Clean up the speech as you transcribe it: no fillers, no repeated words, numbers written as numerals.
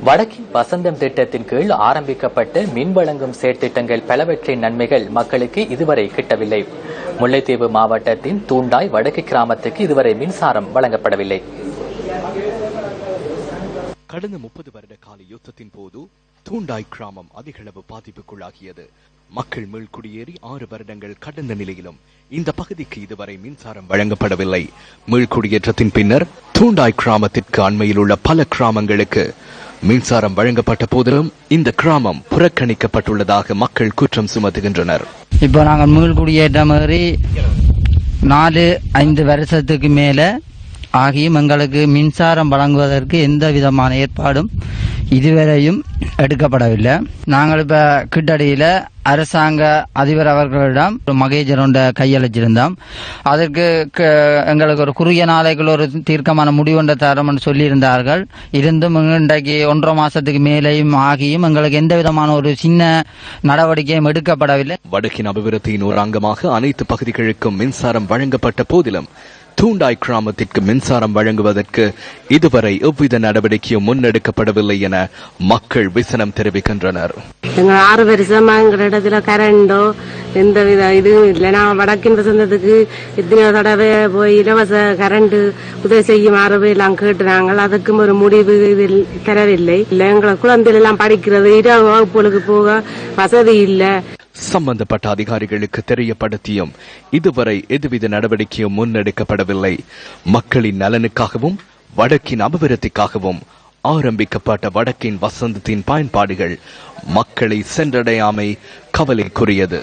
வடக்கின் வசந்தம் திட்டத்தின் கீழ் ஆரம்பிக்கப்பட்ட மின் வழங்கும் செயற்திட்டங்கள் பலவற்றின் நன்மைகள் மக்களுக்கு இதுவரை கிட்டவில்லை. முல்லைத்தீவு மாவட்டத்தின் தூண்டாய் வடக்கு கிராமத்துக்கு இதுவரை மின்சாரம் வழங்கப்படவில்லை. கடந்த 30 வருட கால யுத்தத்தின் போது தூண்டாய் கிராமம் அதிகளவு பாதிப்புக்குள்ளாகியது. மக்கள் மீள்குடியேறி 6 வருடங்கள் கடந்த நிலையிலும் இந்த பகுதிக்கு இதுவரை மின்சாரம் வழங்கப்படவில்லை. மீள்குடியேற்றத்தின் பின்னர் தூண்டாய் கிராமத்திற்கு அண்மையில் உள்ள பல கிராமங்களுக்கு மின்சாரம் வழங்கப்பட்ட போதிலும் இந்த கிராமம் புறக்கணிக்கப்பட்டுள்ளதாக மக்கள் குற்றம் சுமத்துகின்றனர். இப்போ நாங்கள் மீள்குடியேற்ற மாதிரி 4-5 வருஷத்துக்கு மேல ஆகியும் எங்களுக்கு மின்சாரம் வழங்குவதற்கு எந்த விதமான ஏற்பாடும் இதுவரையும் எடுக்கப்படவில்லை. நாங்கள் இப்ப கிட்டடியில அரசாங்க அதிபர் அவர்களிடம் மகேஜரோட கையளிச்சிருந்தோம். அதற்கு எங்களுக்கு ஒரு குறுகிய நாளைக்குள்ள ஒரு தீர்க்கமான முடிவொன்றை தரம் சொல்லியிருந்தார்கள். இருந்தும் இன்றைக்கு 1.5 மாசத்துக்கு மேலேயும் ஆகியும் எங்களுக்கு எந்த விதமான ஒரு சின்ன நடவடிக்கையும் எடுக்கப்படவில்லை. வடக்கின் அபிவிருத்தியின் ஒரு அங்கமாக அனைத்து பகுதிகளுக்கும் மின்சாரம் வழங்கப்பட்ட போதிலும் தூண்டாய் கிராமத்திற்கு மின்சாரம் வழங்குவதற்கு இதுவரை எவ்வித நடவடிக்கையும் முன்னெடுக்கப்படவில்லை என மக்கள் விசனம் தெரிவிக்கின்றனர். 6 வருஷமா எங்க இடத்துல கரண்டோ எந்தவித இதுவும் இல்லை. நான் வடக்கின் வசந்தத்துக்கு இத்தனை தடவை போய் இலவச கரண்ட் உதவி செய்யுமாறு எல்லாம் கேட்டுறாங்க. அதுக்கும் ஒரு முடிவு இதில் தரவில்லை. இல்லை எங்களை குழந்தைகள் எல்லாம் படிக்கிறது, இரவு வகுப்புகளுக்கு போக வசதி இல்லை. சம்பந்தப்பட்ட அதிகாரிகளுக்கு தெரியப்படுத்தியும் இதுவரை எதுவித நடவடிக்கையும் முன்னெடுக்கப்படவில்லை. மக்களின் நலனுக்காகவும் வடக்கின் அபிவிருத்திக்காகவும் ஆரம்பிக்கப்பட்ட வடக்கின் வசந்தத்தின் பயன்பாடுகள் மக்களை சென்றடையாமை கவலைக்குரியது.